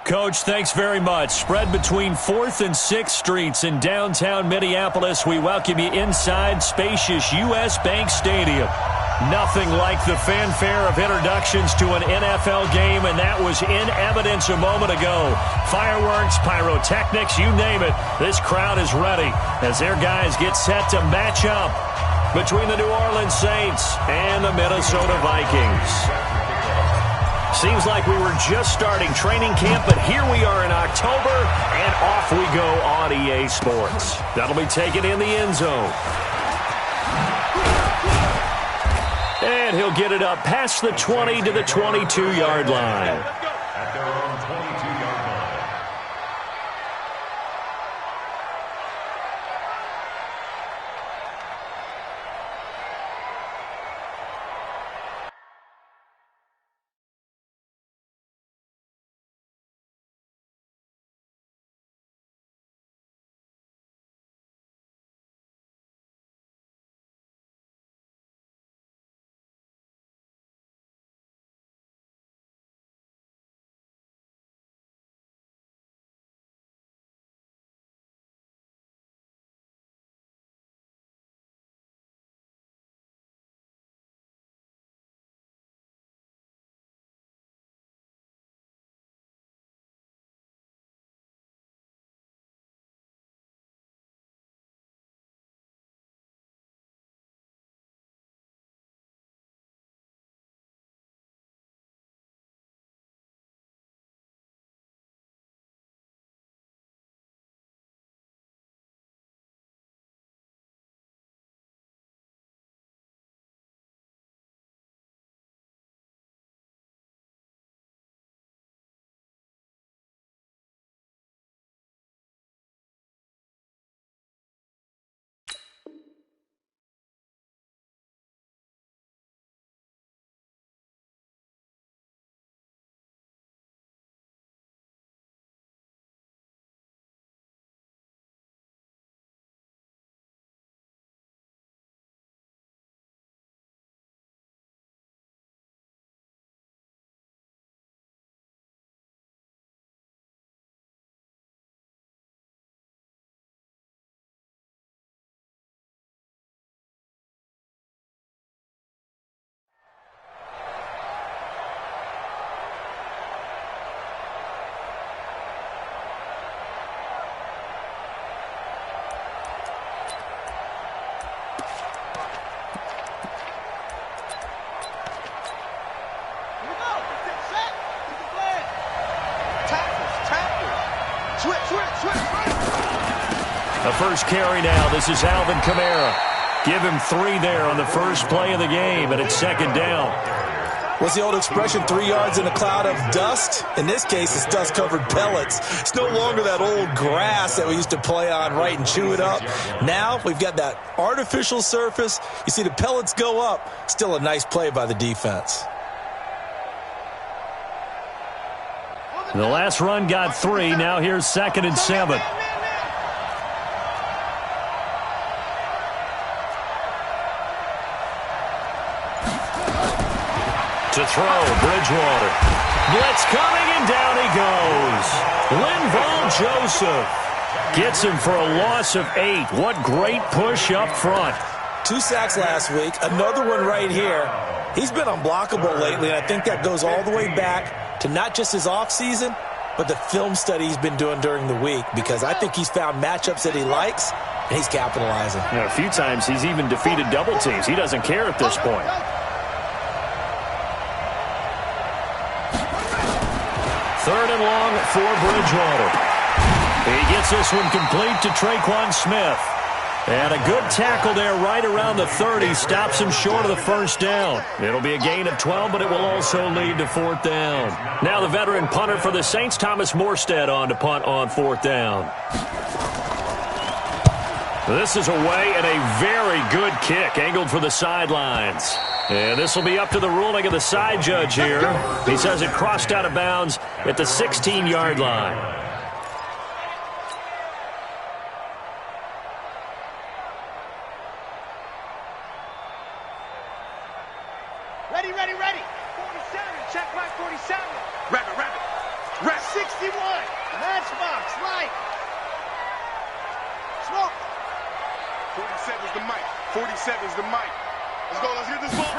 Coach, thanks very much. Spread between 4th and 6th Streets in downtown Minneapolis. We welcome you inside spacious U.S. Bank Stadium. Nothing like the fanfare of introductions to an NFL game, and that was in evidence a moment ago. Fireworks, pyrotechnics, you name it. This crowd is ready as their guys get set to match up between the New Orleans Saints and the Minnesota Vikings. Seems like we were just starting training camp, but here we are in October, and off we go on EA Sports. That'll be taken in the end zone. And he'll get it up past the 20 to the 22-yard line. At their own 22-yard line. The first carry now. This is Alvin Kamara. Give him 3 there on the first play of the game, and it's second down. What's the old expression, 3 yards in a cloud of dust? In this case, it's dust-covered pellets. It's no longer that old grass that we used to play on, right, and chew it up. Now we've got that artificial surface. You see the pellets go up. Still a nice play by the defense. The last run got 3. Now here's 2nd and 7. To throw, Bridgewater. Blitz coming, and down he goes. Linval Joseph gets him for a loss of 8. What great push up front. 2 sacks last week, another one right here. He's been unblockable lately, and I think that goes all the way back to not just his offseason, but the film study he's been doing during the week, because I think he's found matchups that he likes, and he's capitalizing. A few times he's even defeated double teams. He doesn't care at this point. Third and long for Bridgewater. He gets this one complete to Traquan Smith. And a good tackle there right around the 30. Stops him short of the first down. It'll be a gain of 12, but it will also lead to 4th down. Now the veteran punter for the Saints, Thomas Morstead, on to punt on 4th down. This is away, and a very good kick angled for the sidelines. And this will be up to the ruling of the side judge here. He says it crossed out of bounds at the 16-yard line. Ready. 47, check my 47. Rabbit. Rep 61. Matchbox, right. Smoke. 47's the mic. 47's the mic. Let's go. Let's get this ball.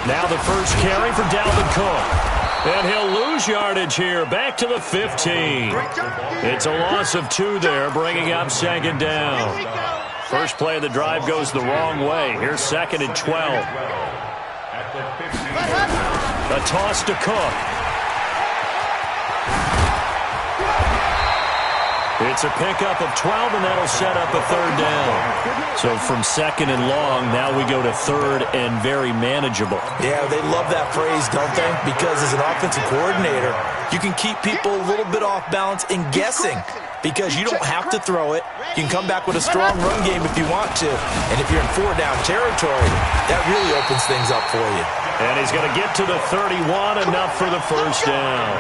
Now the first carry for Dalvin Cook. And he'll lose yardage here. Back to the 15. It's a loss of 2 there, bringing up second down. First play of the drive goes the wrong way. Here's 2nd and 12. A toss to Cook. It's a pickup of 12, and that'll set up a 3rd down. So from 2nd and long, now we go to 3rd and very manageable. Yeah, they love that phrase, don't they? Because as an offensive coordinator, you can keep people a little bit off balance and guessing because you don't have to throw it. You can come back with a strong run game if you want to. And if you're in 4-down territory, that really opens things up for you. And he's going to get to the 31, enough for the first down.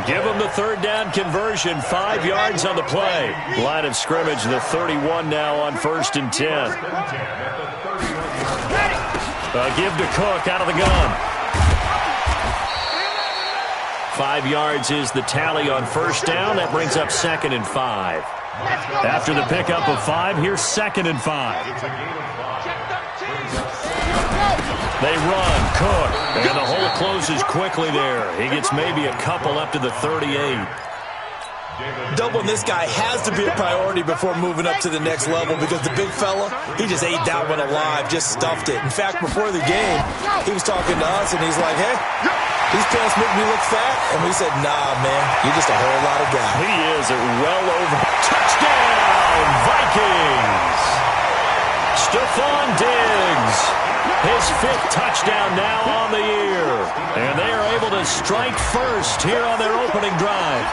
Give him the 3rd down conversion, 5 yards on the play. Line of scrimmage, the 31 now on 1st and 10. Give to Cook out of the gun. 5 yards is the tally on 1st down. That brings up 2nd and 5. After the pickup of 5, here's 2nd and 5. They run, Cook, and the hole closes quickly there. He gets maybe a couple up to the 38. Doubling this guy has to be a priority before moving up to the next level because the big fella, he just ate that one alive, just stuffed it. In fact, before the game, he was talking to us, and he's like, hey, these pants make me look fat. And we said, nah, man, you're just a whole lot of guy. He is at well over. Touchdown, Vikings! Stephon Diggs. His 5th touchdown now on the year. And they are able to strike first here on their opening drive.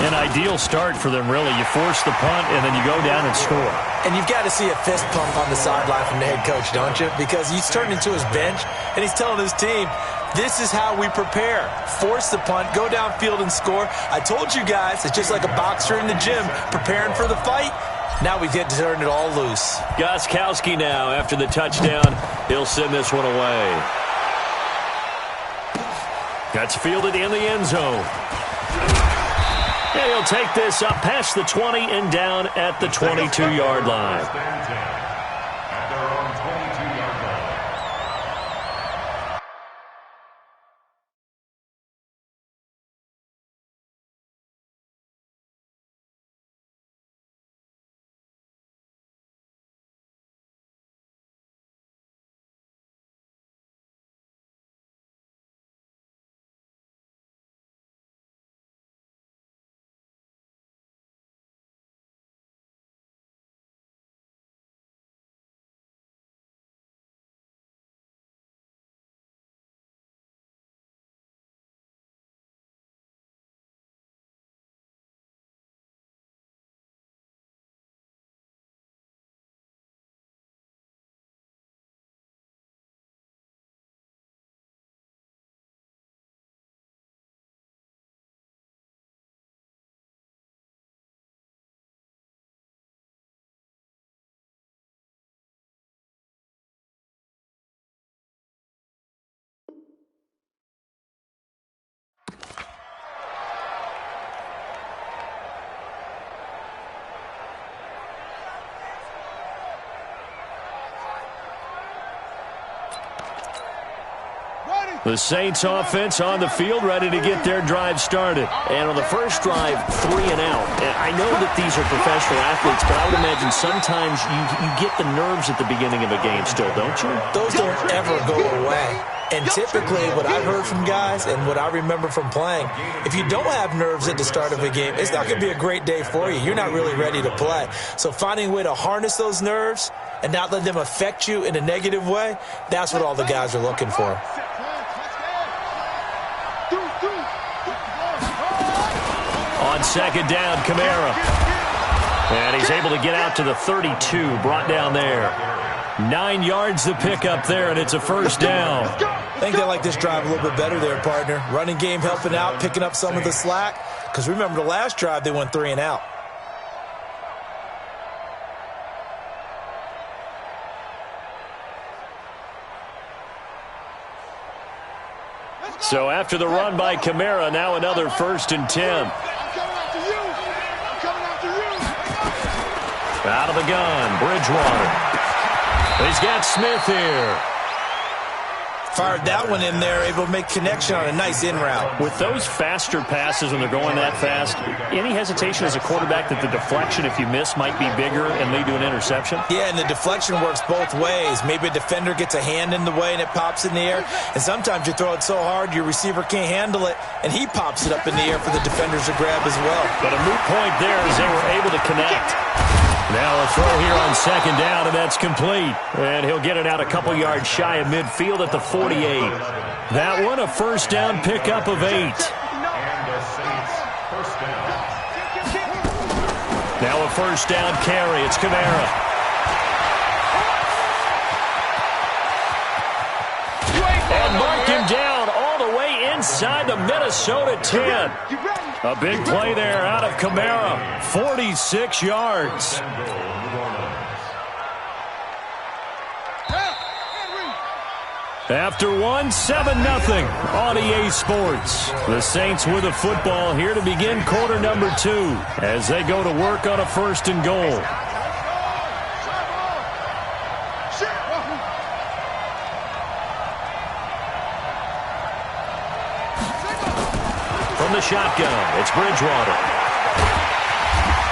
An ideal start for them, really. You force the punt, and then you go down and score. And you've got to see a fist pump on the sideline from the head coach, don't you? Because he's turned into his bench, and he's telling his team, this is how we prepare. Force the punt, go downfield and score. I told you guys, it's just like a boxer in the gym preparing for the fight. Now we get to turn it all loose. Gostkowski now, after the touchdown, he'll send this one away. That's fielded in the end zone. And he'll take this up past the 20 and down at the 22-yard line. The Saints offense on the field, ready to get their drive started. And on the first drive, 3 and out. And I know that these are professional athletes, but I would imagine sometimes you get the nerves at the beginning of a game still, don't you? Those don't ever go away. And typically what I've heard from guys and what I remember from playing, if you don't have nerves at the start of a game, it's not going to be a great day for you. You're not really ready to play. So finding a way to harness those nerves and not let them affect you in a negative way, that's what all the guys are looking for. On second down, Kamara. And he's able to get out to the 32, brought down there. 9 yards to pick up there, and it's a first down. I think they like this drive a little bit better there, partner. Running game helping out, picking up some of the slack. Because remember, the last drive, they went 3 and out. So after the run by Kamara, now another 1st and 10. Out of the gun, Bridgewater. He's got Smith here. Fired that one in there, able to make connection on a nice in route. With those faster passes when they're going that fast, any hesitation as a quarterback that the deflection, if you miss, might be bigger and lead to an interception? Yeah, and the deflection works both ways. Maybe a defender gets a hand in the way and it pops in the air. And sometimes you throw it so hard your receiver can't handle it, and he pops it up in the air for the defenders to grab as well. But a moot point there as they were able to connect. Now a throw here on 2nd down, and that's complete. And he'll get it out a couple yards shy of midfield at the 48. That one a 1st down pickup of 8. Now a 1st down carry. It's Kamara. And mark him down all the way inside the Minnesota 10. A big play there out of Kamara. 46 yards. After one, 7-0 on EA Sports. The Saints with a football here to begin quarter number 2 as they go to work on a 1st and goal. From the shotgun, it's Bridgewater.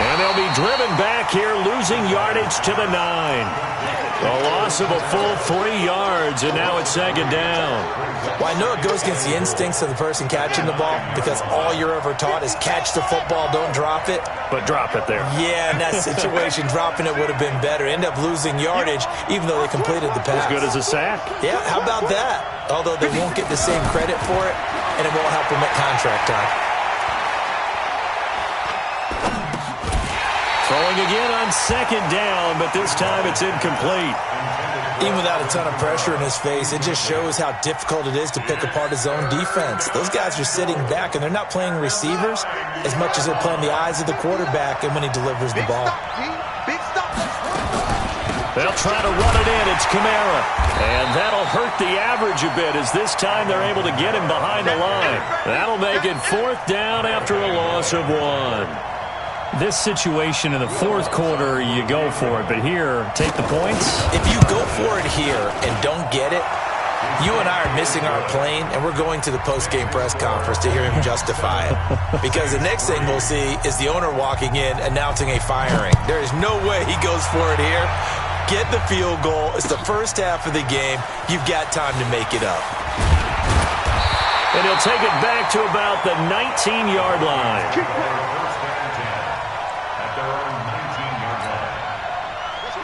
And they'll be driven back here, losing yardage to the 9. A loss of a full 3 yards, and now it's 2nd down. Well, I know it goes against the instincts of the person catching the ball because all you're ever taught is catch the football, don't drop it. But drop it there. Yeah, in that situation, dropping it would have been better. End up losing yardage, even though they completed the pass. As good as a sack. Yeah, how about that? Although they won't get the same credit for it, and it won't help them at contract time. Throwing again on 2nd down, but this time it's incomplete. Even without a ton of pressure in his face, it just shows how difficult it is to pick apart his own defense. Those guys are sitting back, and they're not playing receivers as much as they're playing the eyes of the quarterback and when he delivers the ball. They'll try to run it in. It's Kamara. And that'll hurt the average a bit as this time they're able to get him behind the line. That'll make it 4th down after a loss of 1. This situation in the 4th quarter, you go for it. But here, take the points. If you go for it here and don't get it, you and I are missing our plane, and we're going to the post-game press conference to hear him justify it. Because the next thing we'll see is the owner walking in announcing a firing. There is no way he goes for it here. Get the field goal. It's the first half of the game. You've got time to make it up. And he'll take it back to about the 19-yard line.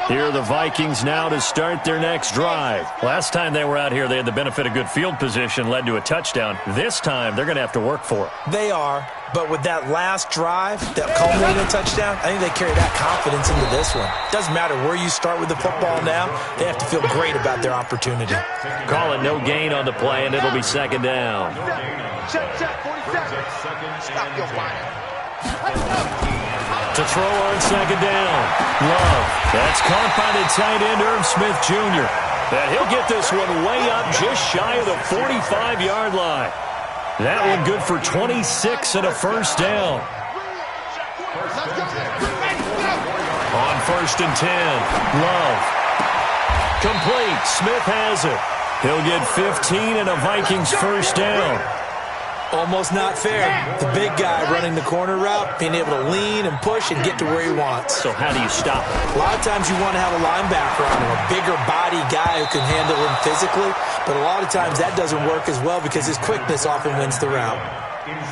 Here are the Vikings now to start their next drive. Last time they were out here, they had the benefit of good field position, led to a touchdown. This time, they're going to have to work for it. They are, but with that last drive that culminated in a touchdown, I think they carry that confidence into this one. Doesn't matter where you start with the football now, they have to feel great about their opportunity. Call it no gain on the play, and it'll be 2nd down. Check, 47. Stop your whining. To throw on 2nd down. Love. That's caught by the tight end, Irv Smith Jr. And he'll get this one way up just shy of the 45-yard line. That one good for 26 and a 1st down. On 1st and 10. Love. Complete. Smith has it. He'll get 15 and a Vikings 1st down. Almost not fair. The big guy running the corner route, being able to lean and push and get to where he wants. So how do you stop him? A lot of times you want to have a linebacker on him, a bigger body guy who can handle him physically, but a lot of times that doesn't work as well because his quickness often wins the route.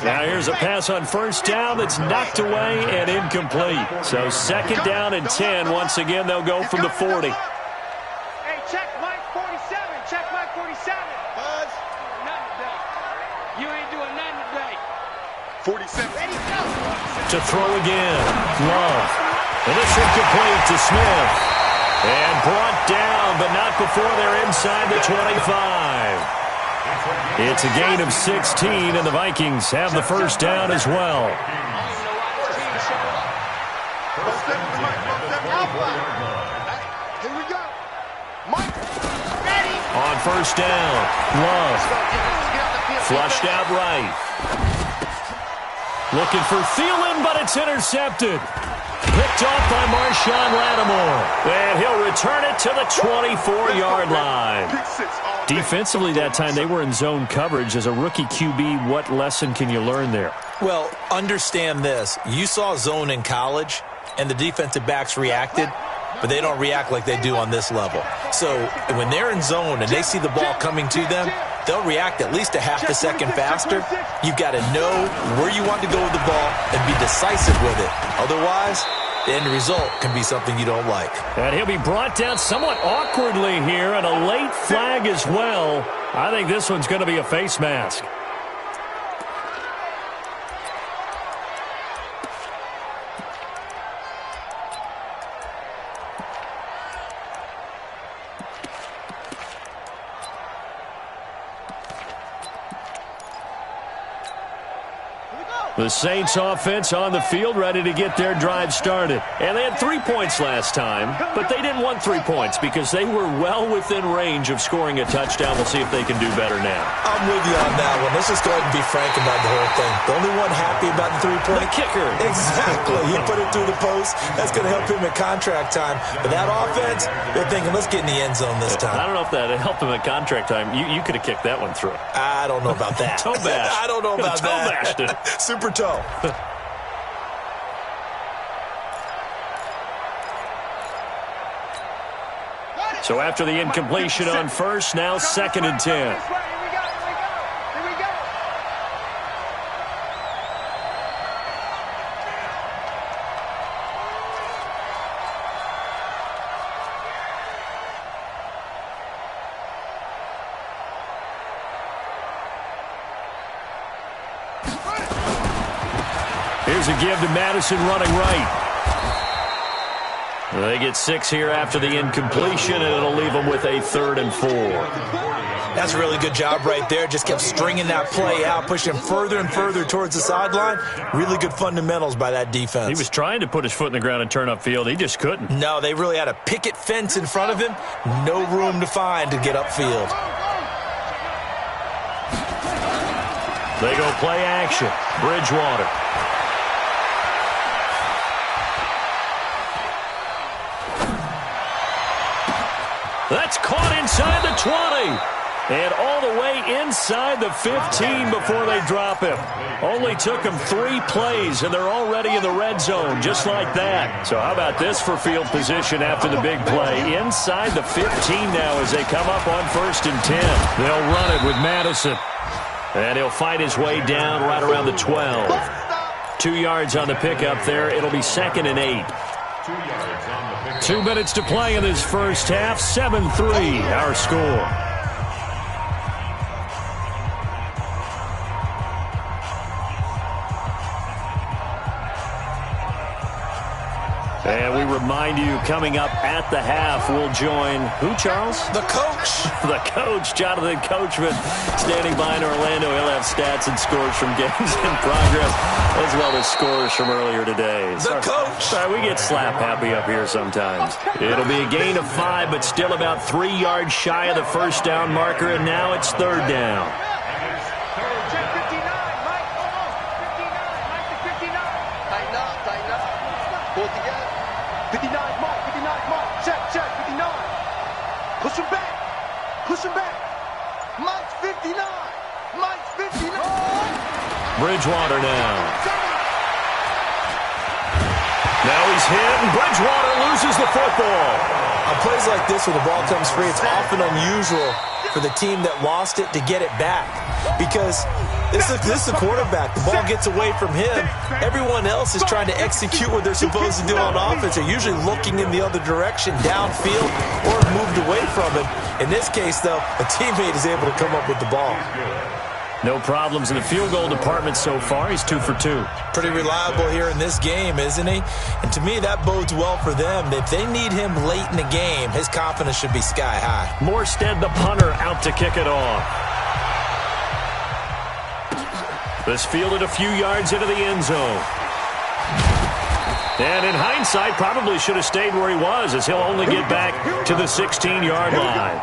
Now here's a pass on 1st down that's knocked away and incomplete. So 2nd down and 10. Once again, they'll go from the 40. Hey, check Mike 47. Check Mike 47. Buzz. Nothing today. You ain't doing nothing today. 47. Ready, go. To throw again. Love. And this should complete to Smith. And brought down, but not before they're inside the 25. It's a gain of 16, and the Vikings have the 1st down as well. Here we go. Mike, ready. On 1st down, Love. Flushed out right. Looking for Thielen, but it's intercepted. Picked off by Marshawn Lattimore. And he'll return it to the 24-yard line. Defensively that time, they were in zone coverage. As a rookie QB, what lesson can you learn there? Well, understand this. You saw zone in college, and the defensive backs reacted, but they don't react like they do on this level. So when they're in zone and they see the ball coming to them, they'll react at least a half a second faster. You've got to know where you want to go with the ball and be decisive with it. Otherwise, the end result can be something you don't like. And he'll be brought down somewhat awkwardly here, and a late flag as well. I think this one's going to be a face mask. The Saints offense on the field, ready to get their drive started. And they had 3 points last time, but they didn't want 3 points because they were well within range of scoring a touchdown. We'll see if they can do better now. I'm with you on that one. Let's just go ahead and be frank about the whole thing. The only one happy about the 3 point? The kicker. Exactly. He put it through the post. That's going to help him at contract time. But that offense, they're thinking, let's get in the end zone this time. I don't know if that helped him at contract time. You could have kicked that one through. I don't know about that. Toe bash. I don't know about that. Toe bashed it. Super toe. So after the incompletion on first, now 2nd and 10. Here's a give to Madison running right. They get 6 here after the incompletion, and it'll leave them with a 3rd and 4. That's a really good job right there. Just kept stringing that play out, pushing him further and further towards the sideline. Really good fundamentals by that defense. He was trying to put his foot in the ground and turn upfield. He just couldn't. No, they really had a picket fence in front of him. No room to find to get upfield. They go play action. Bridgewater. That's caught inside the 20. And all the way inside the 15 before they drop him. Only took them 3 plays, and they're already in the red zone, just like that. So how about this for field position after the big play? Inside the 15 now as they come up on 1st and 10. They'll run it with Madison. And he'll fight his way down right around the 12. 2 yards on the pickup there. It'll be 2nd and 8. 2 minutes to play in this first half. 7-3 our score. And we remind you, coming up at the half, we'll join who, Charles? The coach. The coach, Jonathan Coachman, standing by in Orlando. He'll have stats and scores from games in progress, as well as scores from earlier today. The coach. Sorry, we get slap happy up here sometimes. It'll be a gain of 5, but still about 3 yards shy of the first down marker, and now it's 3rd down. Push him back. Push him back. Mike's 59. Mike's 59. Bridgewater now. Now he's hit, and Bridgewater loses the football. On plays like this where the ball comes free, it's often unusual for the team that lost it to get it back. Because this is the quarterback. The ball gets away from him. Everyone else is trying to execute what they're supposed to do on offense. They're usually looking in the other direction, downfield, or moved away from it. In this case, though, a teammate is able to come up with the ball. No problems in the field goal department so far. He's 2 for 2. Pretty reliable here in this game, isn't he? And to me, that bodes well for them. If they need him late in the game, his confidence should be sky high. Morstead, the punter, out to kick it off. This fielded a few yards into the end zone. And in hindsight, probably should have stayed where he was, as he'll only get back to the 16-yard line.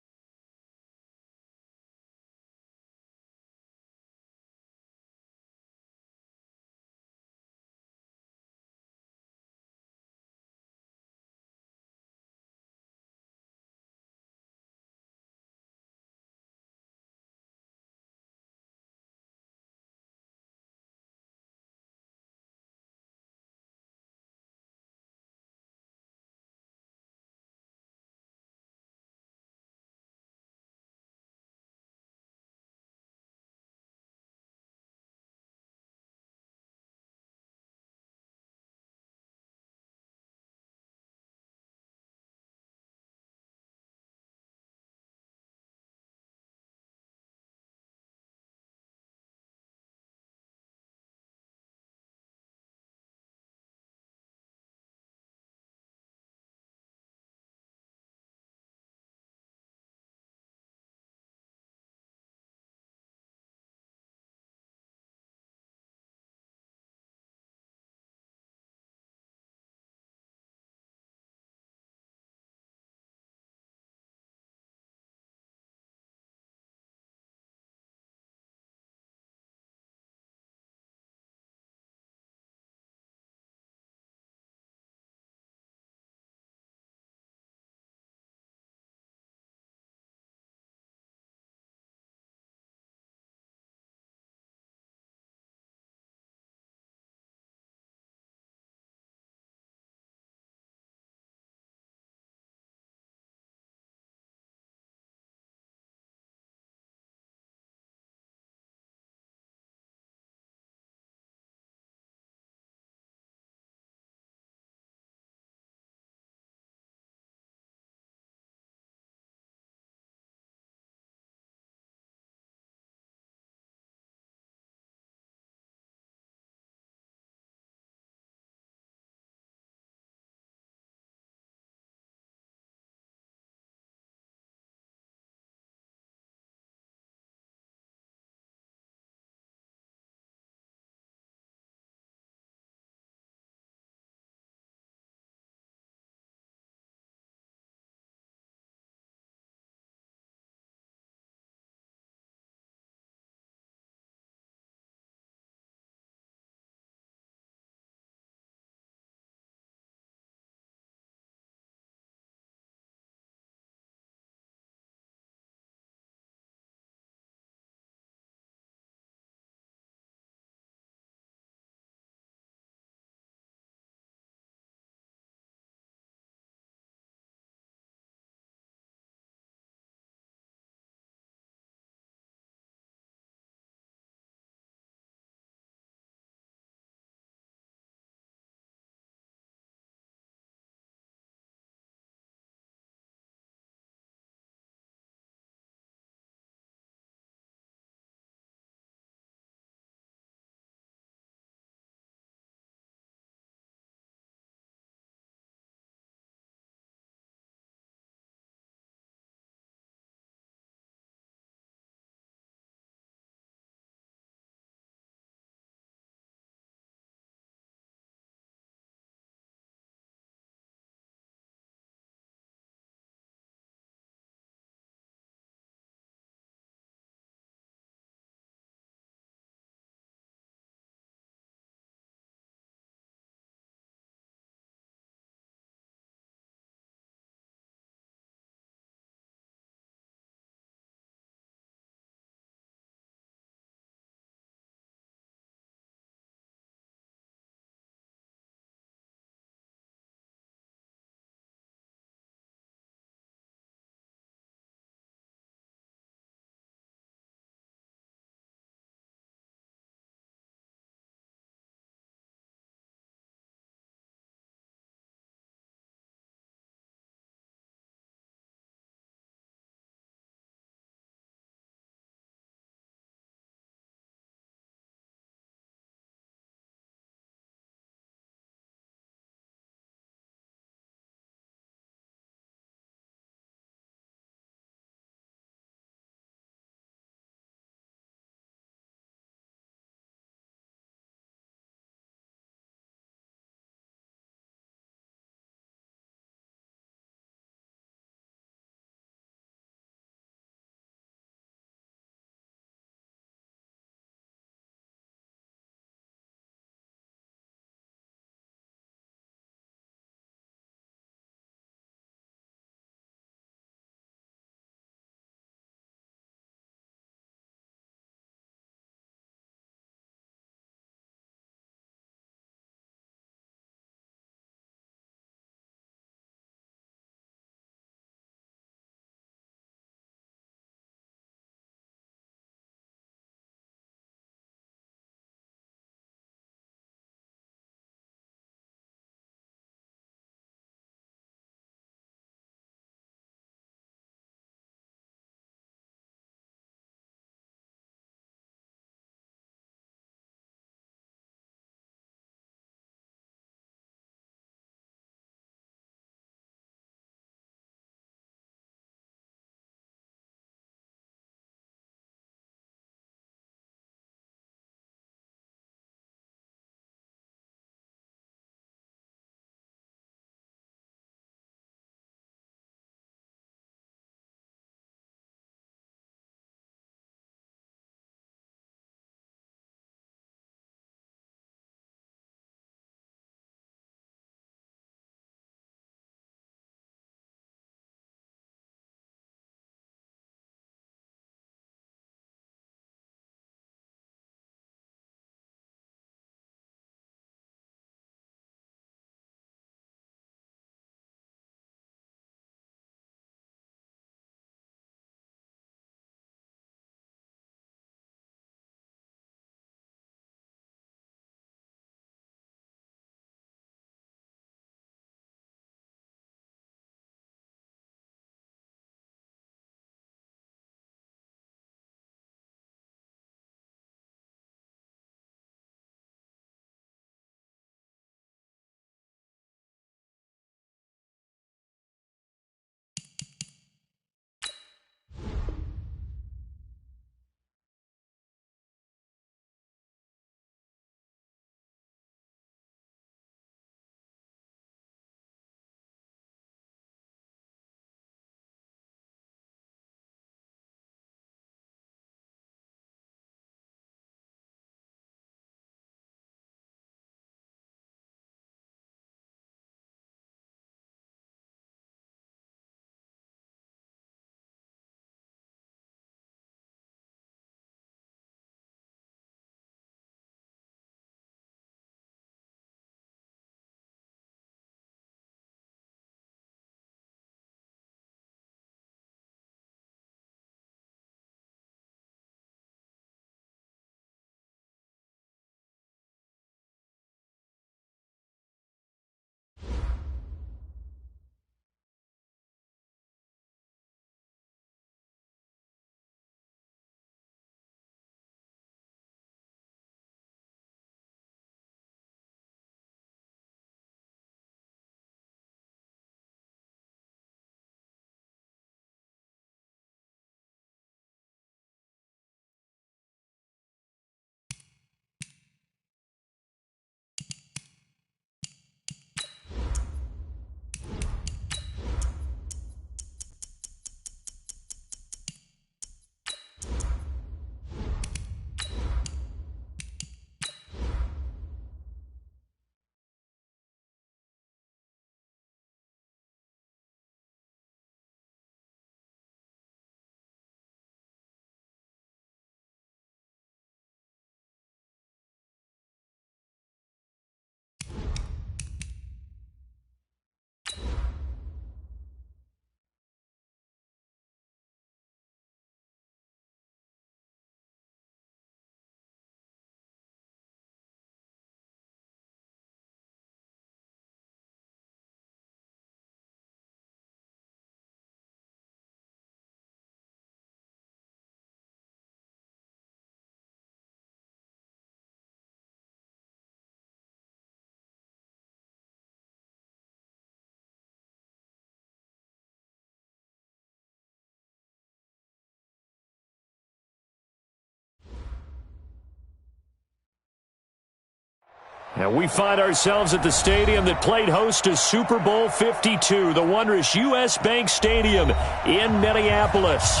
And we find ourselves at the stadium that played host to Super Bowl 52, the wondrous U.S. Bank Stadium in Minneapolis.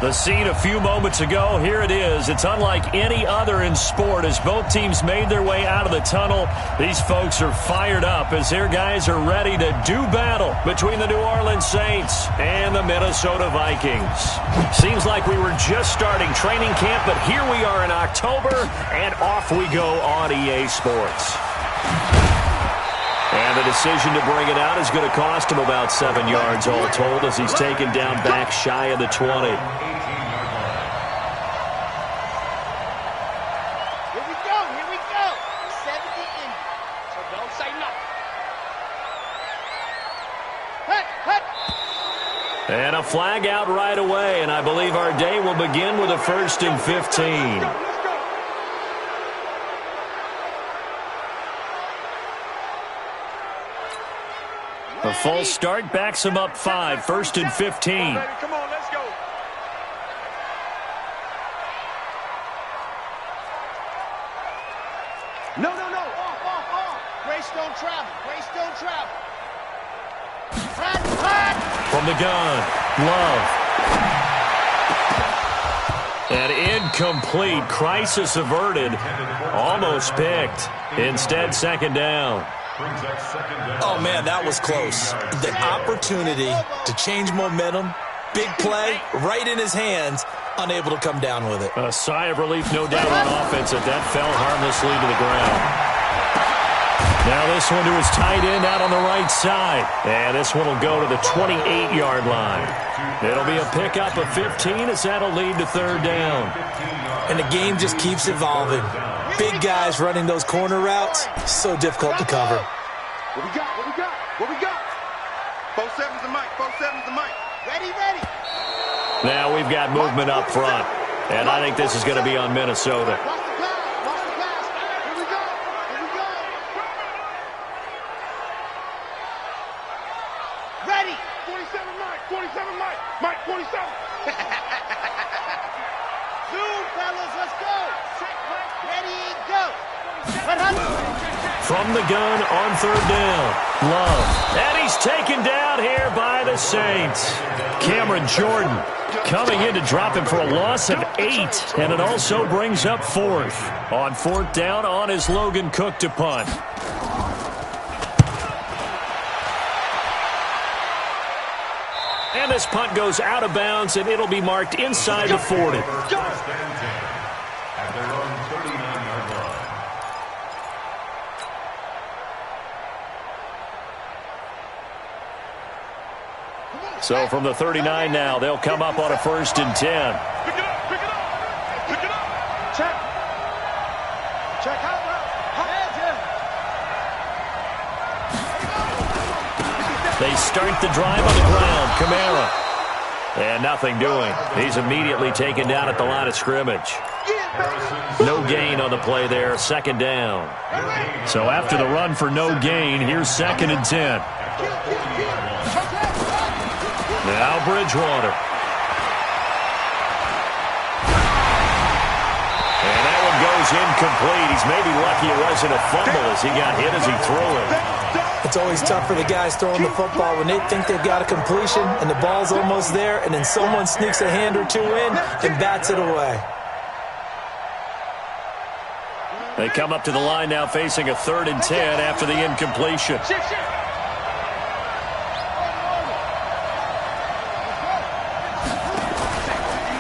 The scene a few moments ago, here it is. It's unlike any other in sport as both teams made their way out of the tunnel. These folks are fired up as their guys are ready to do battle between the New Orleans Saints and the Minnesota Vikings. Seems like we were just starting training camp, but here we are in October, and off we go on EA Sports. And the decision to bring it out is going to cost him about 7 yards all told as he's taken down back shy of the 20. Here we go. 70 in. So don't say nothing. Hut. And a flag out right away, and I believe our day will begin with a 1st and 15. A false start backs him up 5, 1st and 15. Come on, let's go. No. Off. Grace don't travel. Flat. From the gun, Love. An incomplete, crisis averted, almost picked. Instead, 2nd down. Oh, man, that was close. The opportunity to change momentum, big play, right in his hands, unable to come down with it. A sigh of relief, no doubt, on offense that fell harmlessly to the ground. Now this one to his tight end out on the right side. And this one will go to the 28-yard line. It'll be a pickup of 15 as that'll lead to 3rd down. And the game just keeps evolving. Big guys running those corner routes, so difficult to cover. What we got? 4-7's the mic. Ready. Now we've got movement up front. And I think this is going to be on Minnesota. Watch the pass. Here we go. Ready. 47 Mike. 47. Zoom, fellas, let's go. Ready, go. From the gun on 3rd down, Love. And he's taken down here by the Saints. Cameron Jordan coming in to drop him for a loss of 8. And it also brings up 4th. On 4th down on is Logan Cook to punt. And this punt goes out of bounds, and it'll be marked inside the 40. At their own 39-yard line. So from the 39 now, they'll come up on a 1st and 10. Pick it up. Check out. They start the drive on the ground. Kamara. And nothing doing. He's immediately taken down at the line of scrimmage. No gain on the play there. 2nd down. So after the run for no gain, here's 2nd and 10. Now Bridgewater. And that one goes incomplete. He's maybe lucky it wasn't a fumble as he got hit as he threw it. It's always tough for the guys throwing the football when they think they've got a completion and the ball's almost there, and then someone sneaks a hand or two in and bats it away. They come up to the line now facing a 3rd and 10 after the incompletion.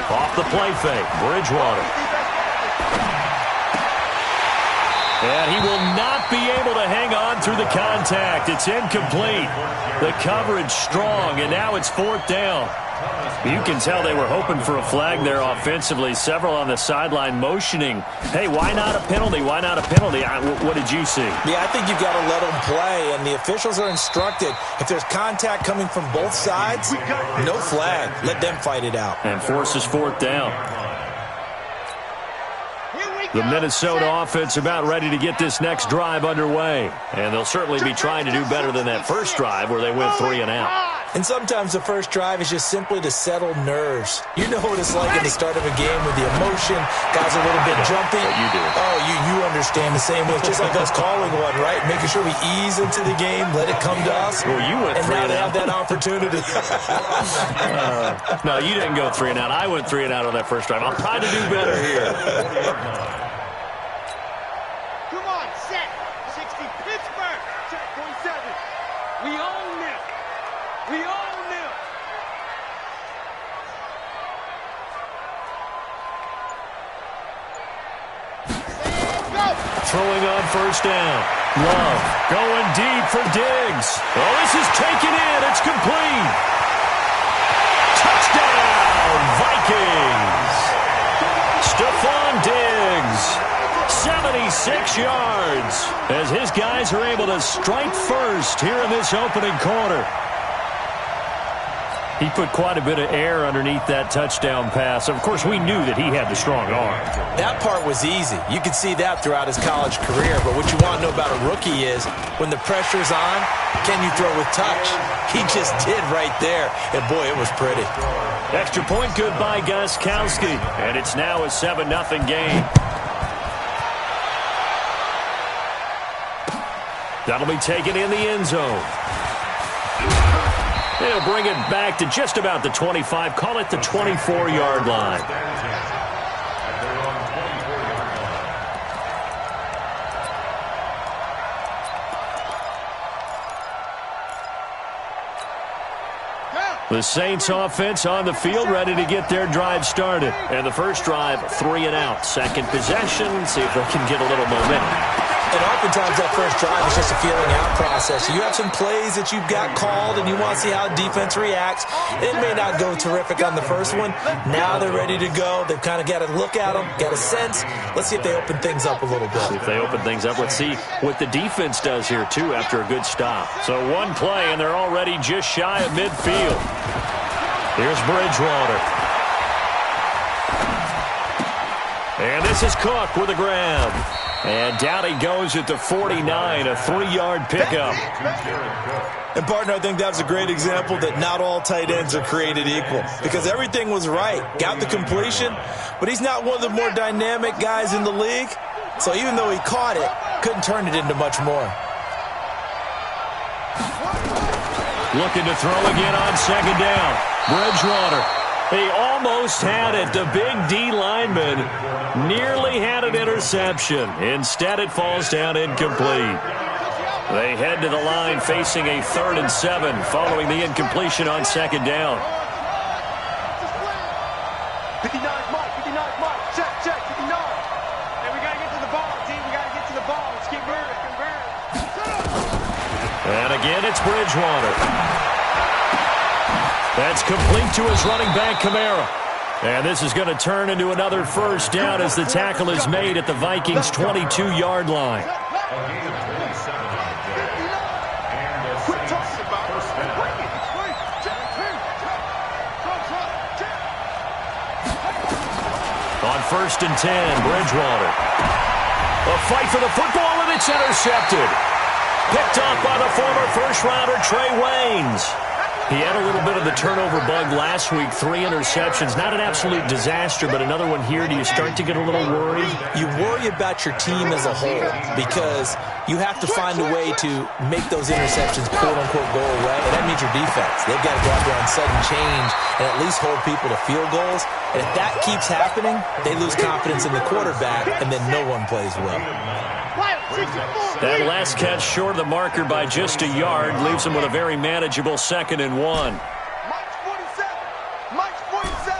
Off the play fake, Bridgewater. And he will not be able to hang on through the contact. It's incomplete. The coverage strong, and now it's 4th down. You can tell they were hoping for a flag there offensively. Several on the sideline motioning, hey, why not a penalty? Why not a penalty? What did you see? Yeah, I think you've got to let them play, and the officials are instructed. If there's contact coming from both sides, no flag. Let them fight it out. And forces 4th down. The Minnesota offense about ready to get this next drive underway. And they'll certainly be trying to do better than that first drive where they went 3 and out. And sometimes the first drive is just simply to settle nerves. You know what it's like at the start of a game with the emotion. Guys are a little bit jumpy. You do. Oh, you understand the same way. It's just like us calling one, right? Making sure we ease into the game, let it come to us. Well, you went and 3 now and they out. have that opportunity. No, you didn't go 3 and out. I went 3 and out on that first drive. I'll try to do better here. Come on, set. 60, Pittsburgh. Check 47. We own them. We own them. Throwing on first down. Love going deep for Diggs. Oh, this is taken in. It's complete. Touchdown, Vikings. Stephon Diggs, 76 yards, as his guys are able to strike first here in this opening quarter. He put quite a bit of air underneath that touchdown pass. Of course, we knew that he had the strong arm. That part was easy. You could see that throughout his college career. But what you want to know about a rookie is when the pressure's on, can you throw with touch? He just did right there. And, boy, it was pretty. Extra point good by Gostkowski. And it's now a 7-0 game. That'll be taken in the end zone. They'll bring it back to just about the 25. Call it the 24-yard line. The Saints offense on the field, ready to get their drive started. And the first drive, 3 and out. Second possession, see if they can get a little momentum. And oftentimes that first drive is just a feeling out process. You have some plays that you've got called and you want to see how defense reacts. It may not go terrific on the first one. Now they're ready to go. They've kind of got to look at them, got a sense. Let's see if they open things up a little bit. See if they open things up. Let's see what the defense does here, too, after a good stop. So one play, and they're already just shy of midfield. Here's Bridgewater. And this is Cook with a grab. And down he goes at the 49, a 3-yard pickup. And, partner, I think that was a great example that not all tight ends are created equal because everything was right. Got the completion, but he's not one of the more dynamic guys in the league. So even though he caught it, couldn't turn it into much more. Looking to throw again on second down. Bridgewater. He almost had it. The big D lineman nearly had an interception. Instead, it falls down incomplete. They head to the line facing a 3rd and 7 following the incompletion on second down. 59 Mike, 59 Mike. Check, 59. Hey, we got to get to the ball, D. We got to get to the ball. Let's keep moving. And again, it's Bridgewater. That's complete to his running back, Kamara. And this is going to turn into another first down as the tackle is made at the Vikings' 22-yard line. On 1st and 10, Bridgewater. A fight for the football, and it's intercepted. Picked off by the former first-rounder Trey Waynes. He had a little bit of the turnover bug last week, 3 interceptions. Not an absolute disaster, but another one here. Do you start to get a little worried? You worry about your team as a whole because you have to find a way to make those interceptions, quote-unquote, go away, and that means your defense. They've got to go out there on sudden change and at least hold people to field goals. And if that keeps happening, they lose confidence in the quarterback, and then no one plays well. That last catch short of the marker by just a yard leaves them with a very manageable 2nd and 1. Mike's 47. Mike's 47.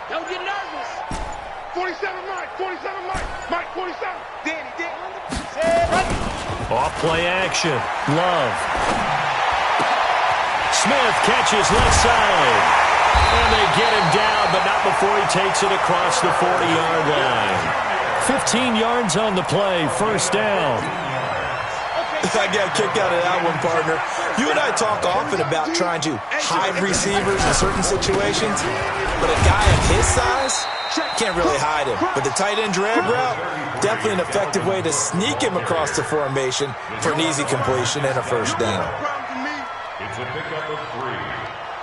Don't get nervous. 47 Mike, 47 Mike, Mike 47. Danny. Off play action. Love. Smith catches left side. And they get him down, but not before he takes it across the 40-yard line. 15 yards on the play, first down. I got a kick out of that one, partner. You and I talk often about trying to hide receivers in certain situations, but a guy of his size can't really hide him. But the tight end drag route, definitely an effective way to sneak him across the formation for an easy completion and a first down. It's a pickup of 3.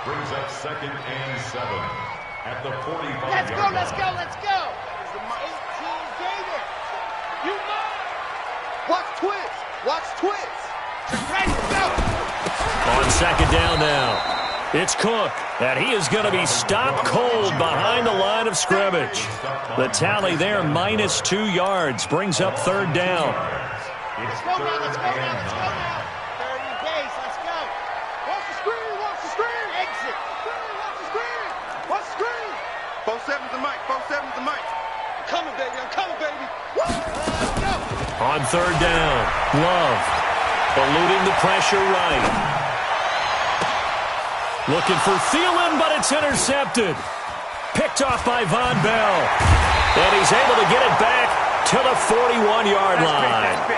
Brings up 2nd and 7 at the 45-yard line. Let's go. 18 Gators. You know. Watch twist. Watch twist. Ready, go. On second down now. It's Cook, and he is going to be stopped cold behind the line of scrimmage. The tally there, -2 yards, brings up third down. Let's go now, let's go now, let's go now. 30 base, let's go. Watch the screen, watch the screen. Exit. Watch the screen, watch the screen. 4-7's the mic, 4-7's the mic. I'm coming, baby. Woo! Let's go. On third down, Love, eluding the pressure right. Looking for Thielen, but it's intercepted. Picked off by Von Bell. And he's able to get it back to the 41-yard line.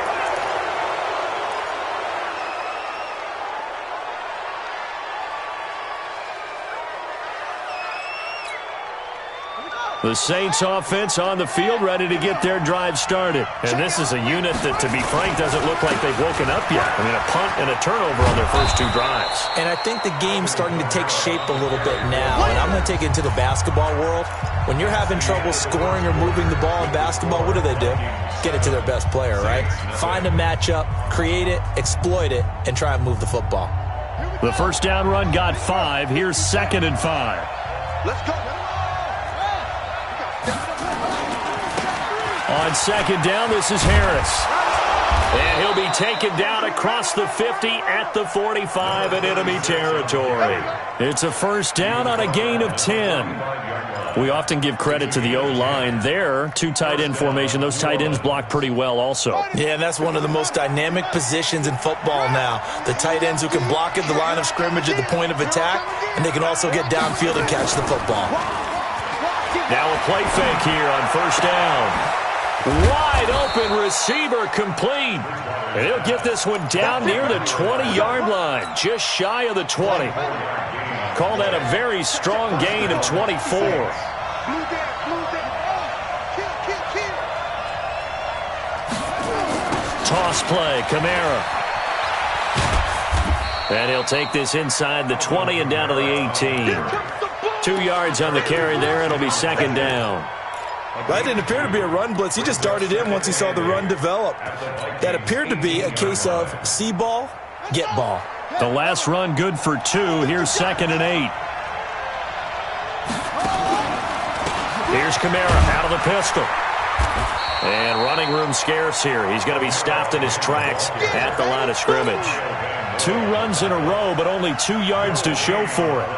The Saints offense on the field, ready to get their drive started. And this is a unit that, to be frank, doesn't look like they've woken up yet. I mean, a punt and a turnover on their first two drives. And I think the game's starting to take shape a little bit now. And I'm going to take it into the basketball world. When you're having trouble scoring or moving the ball in basketball, what do? Get it to their best player, right? Find a matchup, create it, exploit it, and try and move the football. The first down run got 5. Here's 2nd and 5. Let's go. On second down, this is Harris. And he'll be taken down across the 50 at the 45 in enemy territory. It's a first down on a gain of 10. We often give credit to the O-line there. 2 tight end formation. Those tight ends block pretty well also. Yeah, and that's one of the most dynamic positions in football now. The tight ends who can block at the line of scrimmage at the point of attack, and they can also get downfield and catch the football. Now a play fake here on first down. Wide open receiver complete. And he'll get this one down near the 20-yard line, just shy of the 20. Call that a very strong gain of 24. Toss play, Kamara. And he'll take this inside the 20 and down to the 18. 2 yards on the carry there. It'll be second down. That didn't appear to be a run blitz. He just darted in once he saw the run develop. That appeared to be a case of see ball, get ball. The last run good for 2. Here's 2nd and 8. Here's Kamara out of the pistol. And running room scarce here. He's going to be stopped in his tracks at the line of scrimmage. 2 runs in a row, but only 2 yards to show for it.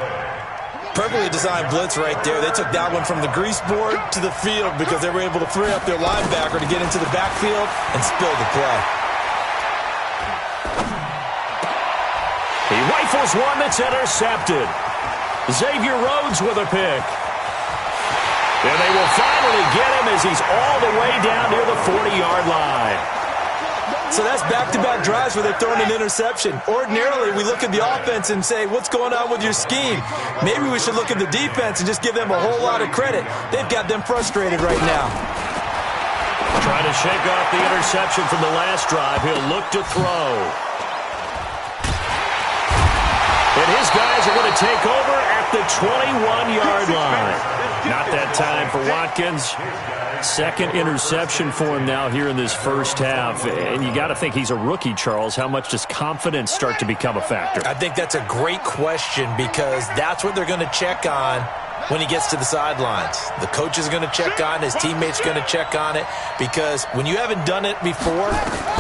Perfectly designed blitz right there. They took that one from the grease board to the field because they were able to free up their linebacker to get into the backfield and spill the play. He rifles one that's intercepted. Xavier Rhodes with a pick. And they will finally get him as he's all the way down near the 40-yard line. So that's back-to-back drives where they've thrown an interception. Ordinarily, we look at the offense and say, what's going on with your scheme? Maybe we should look at the defense and just give them a whole lot of credit. They've got them frustrated right now. Trying to shake off the interception from the last drive. He'll look to throw. And his guys are going to take over at the 21-yard line. Not that time for Watkins. Second interception for him now here in this first half. And you got to think he's a rookie, Charles. How much does confidence start to become a factor? I think that's a great question because that's what they're going to check on when he gets to the sidelines. The coach is going to check on it. His teammates are going to check on it because when you haven't done it before,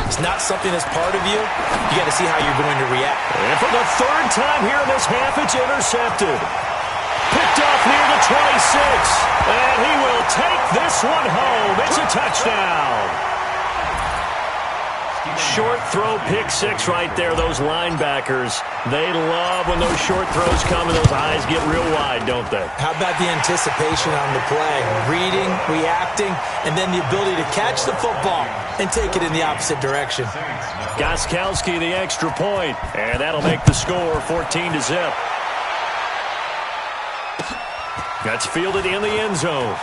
it's not something that's part of you. You got to see how you're going to react. And for the third time here in this half, it's intercepted. Picked off near the 26, and he will take this one home. It's a touchdown. Short throw, pick 6 right there. Those linebackers, they love when those short throws come and those eyes get real wide, don't they? How about the anticipation on the play? Reading, reacting, and then the ability to catch the football and take it in the opposite direction. Gostkowski the extra point, and that'll make the score 14-0. That's fielded in the end zone.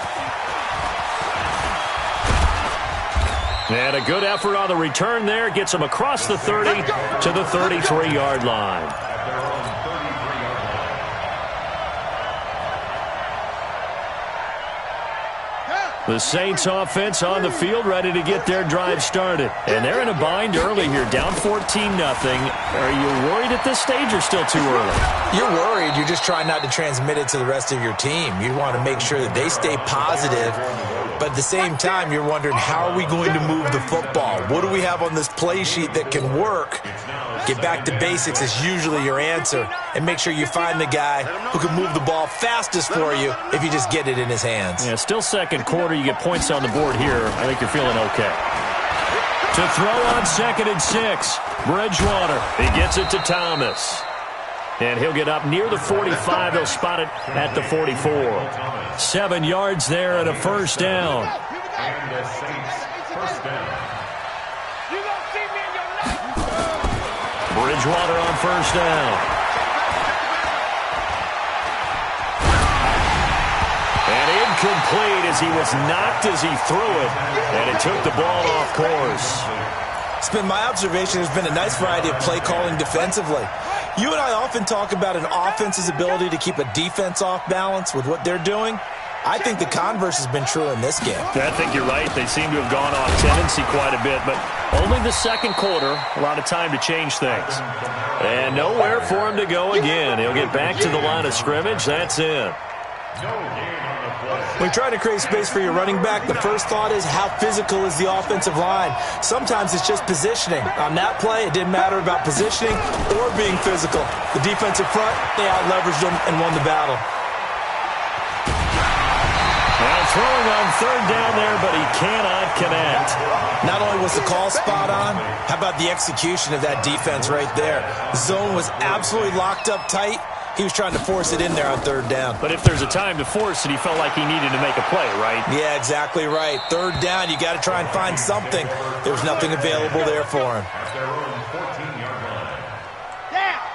And a good effort on the return there. Gets him across the 30 to the 33-yard line. The Saints offense on the field, ready to get their drive started. And they're in a bind early here, down 14-0. Are you worried at this stage or still too early? You're worried. You're just trying not to transmit it to the rest of your team. You want to make sure that they stay positive. But at the same time, you're wondering, how are we going to move the football? What do we have on this play sheet that can work? Get back to basics is usually your answer. And make sure you find the guy who can move the ball fastest for you if you just get it in his hands. Yeah, still second quarter. You get points on the board here. I think you're feeling okay. To throw on 2nd and 6. Bridgewater. He gets it to Thomas. And he'll get up near the 45. He'll spot it at the 44. 7 yards there and a first down. And the Saints first down. Bridgewater on first down. And incomplete as he was knocked as he threw it. And it took the ball off course. It's been my observation. There's been a nice variety of play calling defensively. You and I often talk about an offense's ability to keep a defense off balance with what they're doing. I think the converse has been true in this game. I think you're right. They seem to have gone off tendency quite a bit, but only the second quarter, a lot of time to change things. And nowhere for him to go again. He'll get back to the line of scrimmage. That's it. When trying to create space for your running back, the first thought is, how physical is the offensive line? Sometimes it's just positioning. On that play, it didn't matter about positioning or being physical. The defensive front, they out-leveraged them and won the battle. Now throwing on third down there, but he cannot connect. Not only was the call spot on, how about the execution of that defense right there? The zone was absolutely locked up tight. He was trying to force it in there on third down. But if there's a time to force it, he felt like he needed to make a play, right? Yeah, exactly right. Third down, you got to try and find something. There was nothing available there for him.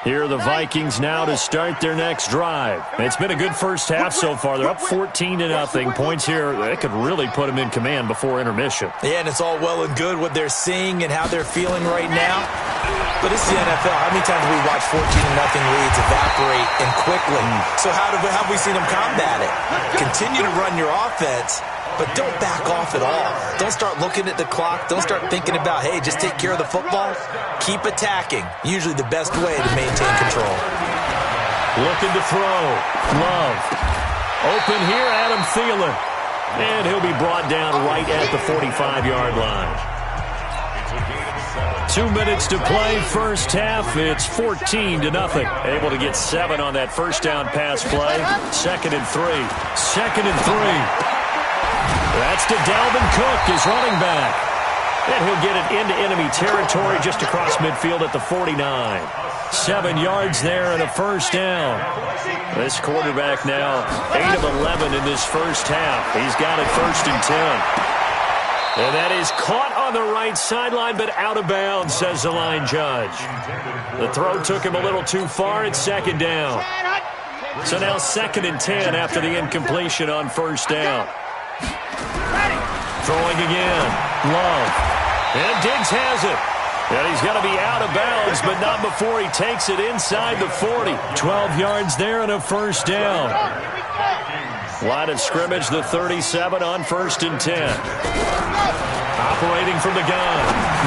Here are the Vikings now to start their next drive. It's been a good first half so far. They're up 14-0. Points here, that could really put them in command before intermission. Yeah, and it's all well and good what they're seeing and how they're feeling right now. But it's the NFL. How many times have we watched 14-0 leads evaporate and quickly? So how have we seen them combat it? Continue to run your offense, but don't back off at all. Don't start looking at the clock. Don't start thinking about, hey, just take care of the football. Keep attacking. Usually the best way to maintain control. Looking to throw. Love. Open here, Adam Thielen. And he'll be brought down right at the 45-yard line. 2 minutes to play, first half. It's 14-0. Able to get 7 on that first down pass play. 2nd and 3. 2nd and 3. That's to Dalvin Cook, his running back. And he'll get it into enemy territory just across midfield at the 49. 7 yards there and a first down. This quarterback now 8 of 11 in this first half. He's got it 1st and 10. And that is caught on the right sideline, but out of bounds, says the line judge. The throw took him a little too far. It's 2nd down. So now 2nd and 10 after the incompletion on first down. Throwing again. Love. And Diggs has it. And he's going to be out of bounds, but not before he takes it inside the 40. 12 yards there and a first down. Line of scrimmage, the 37 on 1st and 10. Operating from the gun.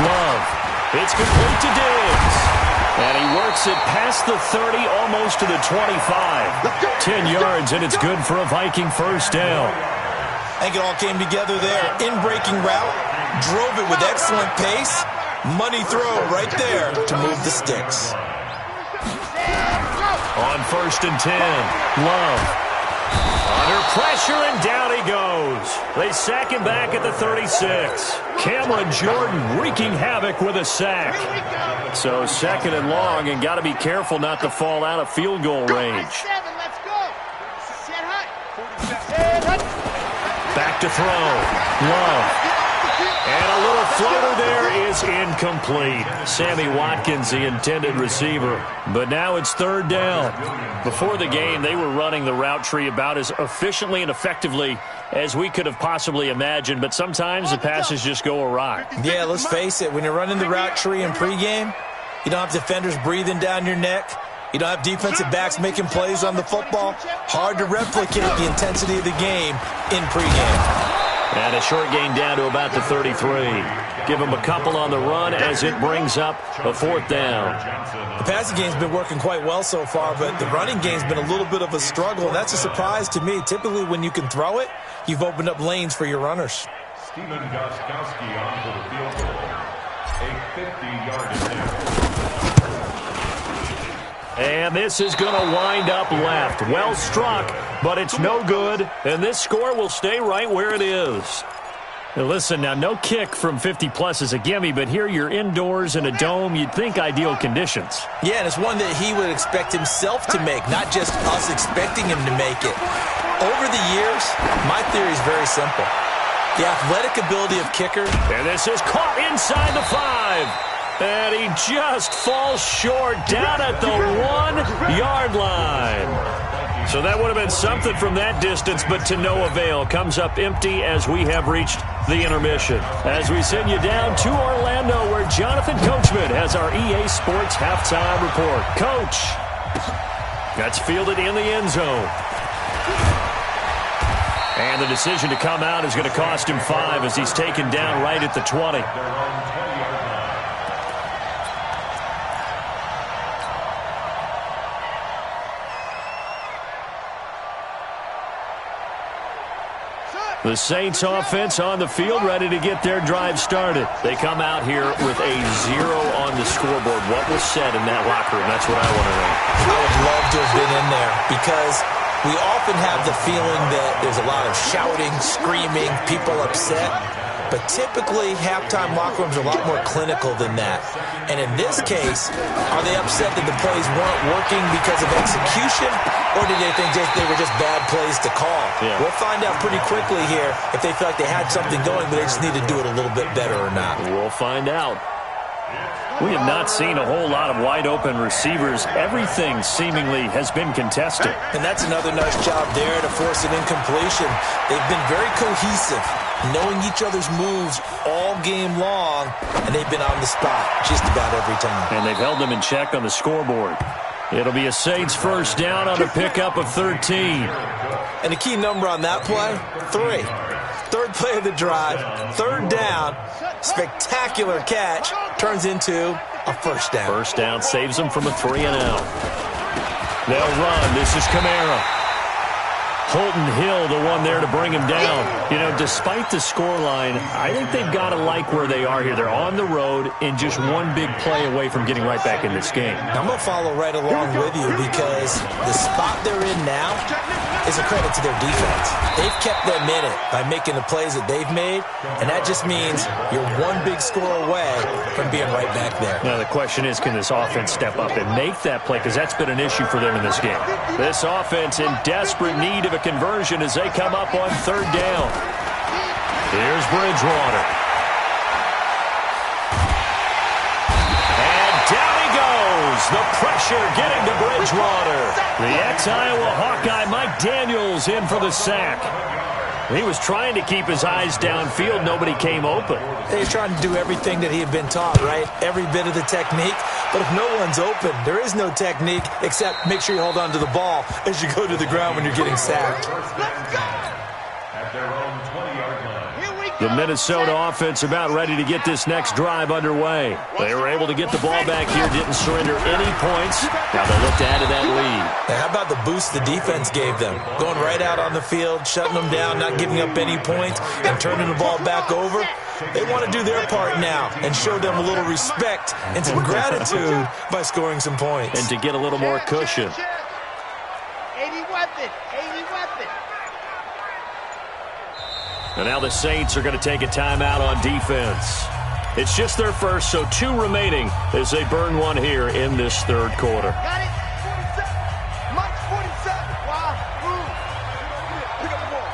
Love. It's complete to Diggs. And he works it past the 30, almost to the 25. 10 yards, and it's good for a Viking first down. I think it all came together there. In-breaking route. Drove it with excellent pace. Money throw right there to move the sticks. On 1st and 10. Love. Under pressure, and down he goes. They sack him back at the 36. Cameron Jordan wreaking havoc with a sack. So 2nd and long, and got to be careful not to fall out of field goal range. Back to throw. Love. And a little floater there is incomplete. Sammy Watkins, the intended receiver. But now it's 3rd down. Before the game, they were running the route tree about as efficiently and effectively as we could have possibly imagined. But sometimes the passes just go awry. Yeah, let's face it. When you're running the route tree in pregame, you don't have defenders breathing down your neck. You don't have defensive backs making plays on the football. Hard to replicate the intensity of the game in pregame. And a short gain down to about the 33. Give them a couple on the run as it brings up a 4th down. The passing game's been working quite well so far, but the running game's been a little bit of a struggle, and that's a surprise to me. Typically, when you can throw it, you've opened up lanes for your runners. Steven Gostkowski on for the field goal. A 50-yard attempt. And this is going to wind up left. Well struck, but it's no good. And this score will stay right where it is. Now listen, now no kick from 50-plus is a gimme, but here you're indoors in a dome. You'd think ideal conditions. Yeah, and it's one that he would expect himself to make, not just us expecting him to make it. Over the years, my theory is very simple. The athletic ability of kicker. And this is caught inside the 5. And he just falls short down at the 1-yard line. So that would have been something from that distance, but to no avail. Comes up empty as we have reached the intermission. As we send you down to Orlando, where Jonathan Coachman has our EA Sports halftime report. Coach, that's fielded in the end zone. And the decision to come out is going to cost him 5 as he's taken down right at the 20. The Saints offense on the field, ready to get their drive started. They come out here with a 0 on the scoreboard. What was said in that locker room? That's what I want to know. I would love to have been in there because we often have the feeling that there's a lot of shouting, screaming, people upset. But typically, halftime locker rooms are a lot more clinical than that. And in this case, are they upset that the plays weren't working because of execution, or did they think they were just bad plays to call? Yeah. We'll find out pretty quickly here if they feel like they had something going, but they just need to do it a little bit better or not. We'll find out. We have not seen a whole lot of wide-open receivers. Everything seemingly has been contested. And that's another nice job there to force an incompletion. They've been very cohesive, knowing each other's moves all game long, and they've been on the spot just about every time. And they've held them in check on the scoreboard. It'll be a Saints first down on a pickup of 13. And the key number on that play, 3. Third play of the drive, 3rd down, spectacular catch, turns into a first down. First down saves them from a 3-and-out. They'll run. This is Kamara. Holton Hill, the one there to bring him down. You know, despite the scoreline, I think they've got to like where they are here. They're on the road and just one big play away from getting right back in this game. I'm going to follow right along with you because the spot they're in now is a credit to their defense. They've kept them in it by making the plays that they've made, and that just means you're one big score away from being right back there. Now, the question is, can this offense step up and make that play? Because that's been an issue for them in this game. This offense in desperate need of a conversion as they come up on 3rd down. Here's Bridgewater. And down he goes. The pressure getting to Bridgewater. The ex-Iowa Hawkeye Mike Daniels in for the sack. He was trying to keep his eyes downfield. Nobody came open. He's trying to do everything that he had been taught, right? Every bit of the technique. But if no one's open, there is no technique except make sure you hold on to the ball as you go to the ground when you're getting sacked. At their own 20-yard line. The Minnesota offense about ready to get this next drive underway. They were able to get the ball back here, didn't surrender any points. Now they look to add to that lead. Now, how about the boost the defense gave them? Going right out on the field, shutting them down, not giving up any points, and turning the ball back over. They want to do their part now and show them a little respect and some gratitude by scoring some points. And to get a little more cushion. 80 weapon, 80 weapon. And now the Saints are going to take a timeout on defense. It's just their first, so 2 remaining as they burn one here in this 3rd quarter. Got it. 47. Mike's 47. Wow. Move. Pick up the ball.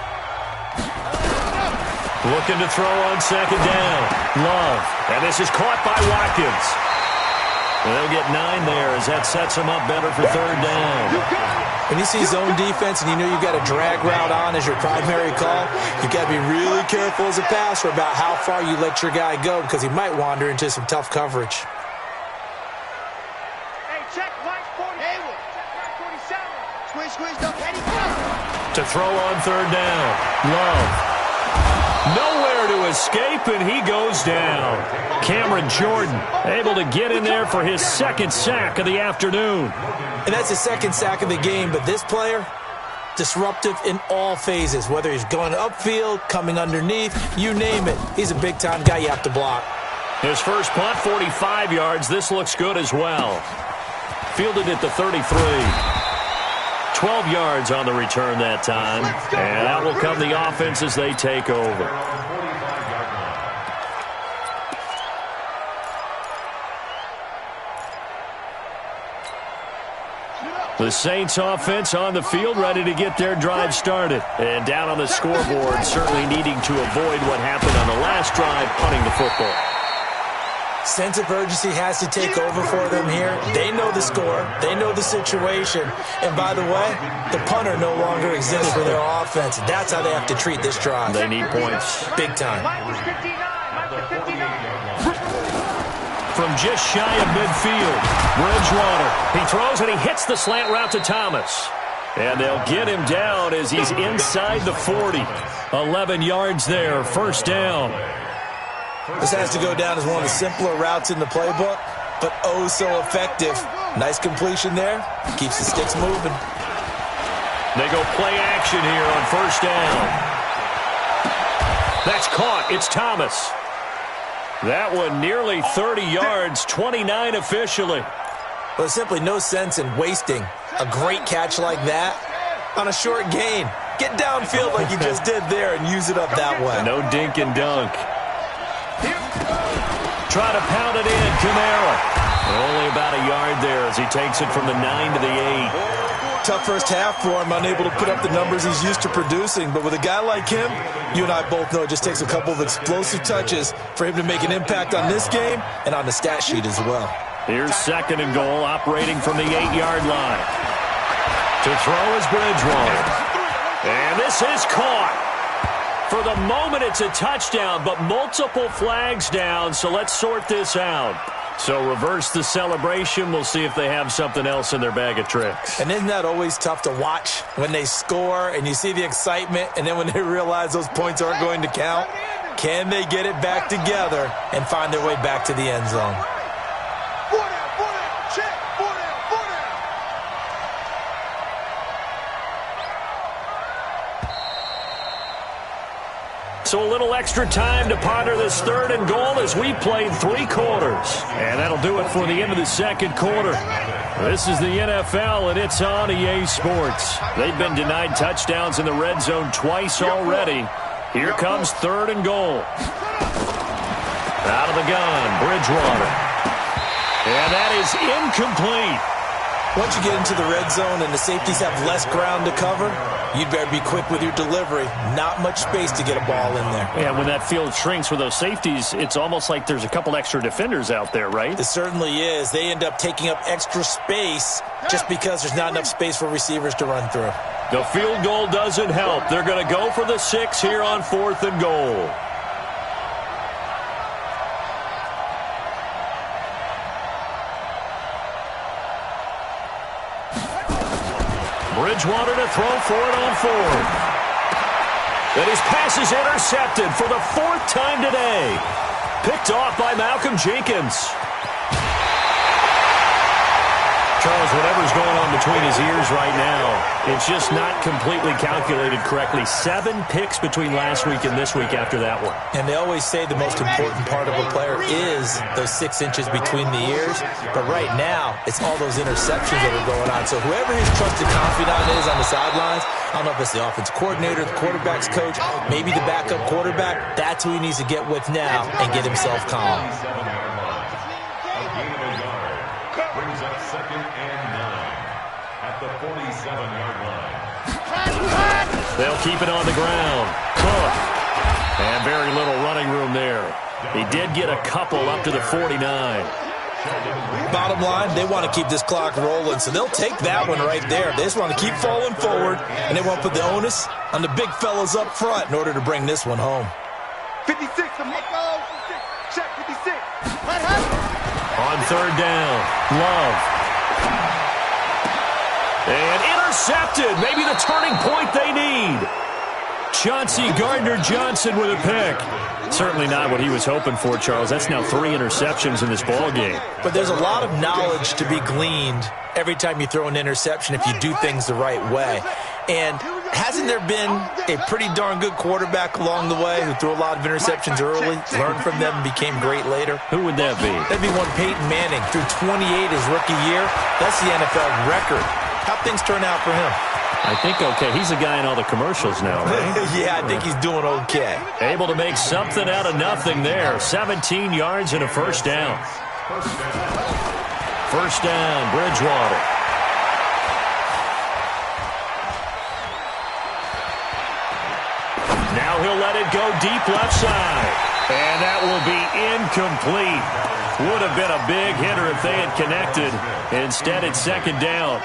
Looking to throw on 2nd down. Love. And this is caught by Watkins. And they'll get 9 there as that sets them up better for 3rd down. When you see zone defense and you know you've got a drag route on as your primary call, you've got to be really careful as a passer about how far you let your guy go because he might wander into some tough coverage. Hey, check Mike 40. Hayward. Check Mike 47. Squeeze, up. Ready, go. To throw on 3rd down. Love. Nowhere to escape, and he goes down. Cameron Jordan able to get in there for his second sack of the afternoon. And that's his second sack of the game, but this player, disruptive in all phases, whether he's going upfield, coming underneath, you name it. He's a big-time guy you have to block. His first punt, 45 yards. This looks good as well. Fielded at the 33. 12 yards on the return that time. And out will come the offense as they take over. The Saints offense on the field, ready to get their drive started. And down on the scoreboard, certainly needing to avoid what happened on the last drive, punting the football. Sense of urgency has to take over for them here. They know the score. They know the situation. And by the way, the punter no longer exists for their offense. That's how they have to treat this drive. They need points. Big time. From just shy of midfield, Bridgewater. He throws and he hits the slant route to Thomas. And they'll get him down as he's inside the 40. 11 yards there, first down. This has to go down as one of the simpler routes in the playbook, but oh so effective. Nice completion there. Keeps the sticks moving. They go play action here on first down. That's caught. It's Thomas. That one nearly 30 yards, 29 officially. Well, there's simply no sense in wasting a great catch like that on a short gain. Get downfield like you just did there and use it up that way. No dink and dunk. Try to pound it in, Kamara. Only about a yard there as he takes it from the 9 to the 8. Tough first half for him, unable to put up the numbers he's used to producing. But with a guy like him, you and I both know it just takes a couple of explosive touches for him to make an impact on this game and on the stat sheet as well. Here's second and goal, operating from the 8-yard line. To throw is Bridgewater. And this is caught. For the moment, it's a touchdown, but multiple flags down, so let's sort this out. So reverse the celebration. We'll see if they have something else in their bag of tricks. And isn't that always tough to watch when they score and you see the excitement, and then when they realize those points aren't going to count? Can they get it back together and find their way back to the end zone? So a little extra time to ponder this third and goal as we played 3 quarters. And that'll do it for the end of the second quarter. This is the NFL, and it's on EA Sports. They've been denied touchdowns in the red zone twice already. Here comes third and goal. Out of the gun, Bridgewater. And that is incomplete. Once you get into the red zone and the safeties have less ground to cover, you'd better be quick with your delivery. Not much space to get a ball in there. Yeah, when that field shrinks with those safeties, it's almost like there's a couple extra defenders out there, right? It certainly is. They end up taking up extra space just because there's not enough space for receivers to run through. The field goal doesn't help. They're going to go for the 6 here on 4th and goal. Bridgewater to throw for it on 4th. And his pass is intercepted for the 4th time today. Picked off by Malcolm Jenkins. Charles, whatever's going on between his ears right now, it's just not completely calculated correctly. 7 picks between last week and this week after that one. And they always say the most important part of a player is those 6 inches between the ears. But right now, it's all those interceptions that are going on. So whoever his trusted confidant is on the sidelines, I don't know if it's the offense coordinator, the quarterback's coach, maybe the backup quarterback, that's who he needs to get with now and get himself calm. Brings up second and 9 at the 47-yard line. They'll keep it on the ground. Cook. And very little running room there. He did get a couple up to the 49. Bottom line, they want to keep this clock rolling, so they'll take that one right there. They just want to keep falling forward, and they want to put the onus on the big fellas up front in order to bring this one home. 56, check 56. On third down, Love. And intercepted. Maybe the turning point they need. Chauncey Gardner-Johnson with a pick. Certainly not what he was hoping for, Charles. That's now 3 interceptions in this ball game. But there's a lot of knowledge to be gleaned every time you throw an interception if you do things the right way. And hasn't there been a pretty darn good quarterback along the way who threw a lot of interceptions early, learned from them, and became great later? Who would that be? That'd be one Peyton Manning. Threw 28 his rookie year. That's the NFL record. How'd things turn out for him? I think okay. He's a guy in all the commercials now, right? Yeah, I think he's doing okay. Able to make something out of nothing there. 17 yards and a first down. First down, Bridgewater. Now he'll let it go deep left side. And that will be incomplete. Would have been a big hitter if they had connected. Instead, it's second down.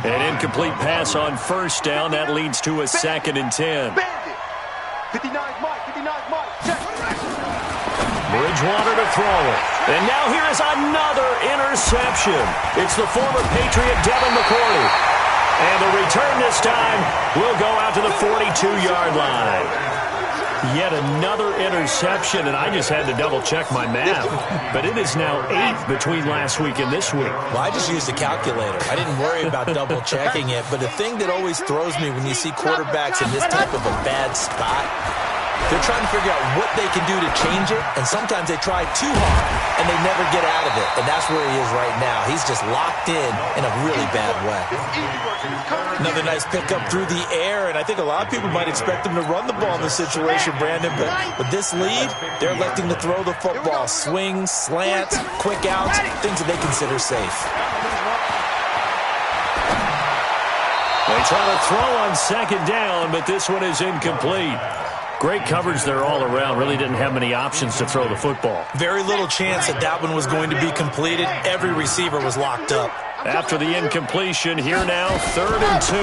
An incomplete pass on first down. That leads to a 2nd and 10. 59's Mike. 59's Mike. Check. Bridgewater to throw it. And now here is another interception. It's the former Patriot Devin McCourty. And the return this time will go out to the 42-yard line. Yet another interception, and I just had to double-check my math. But it is now 8 between last week and this week. Well, I just used a calculator. I didn't worry about double-checking it. But the thing that always throws me when you see quarterbacks in this type of a bad spot, they're trying to figure out what they can do to change it, and sometimes they try too hard, and they never get out of it. And that's where he is right now. He's just locked in a really bad way. Another nice pickup through the air, and I think a lot of people might expect him to run the ball in this situation, Brandon. But with this lead, they're electing to throw the football. Swings, slants, quick outs, things that they consider safe. They try to throw on second down, but this one is incomplete. Great coverage there all around. Really didn't have many options to throw the football. Very little chance that one was going to be completed. Every receiver was locked up. After the incompletion, here now, 3rd and 2.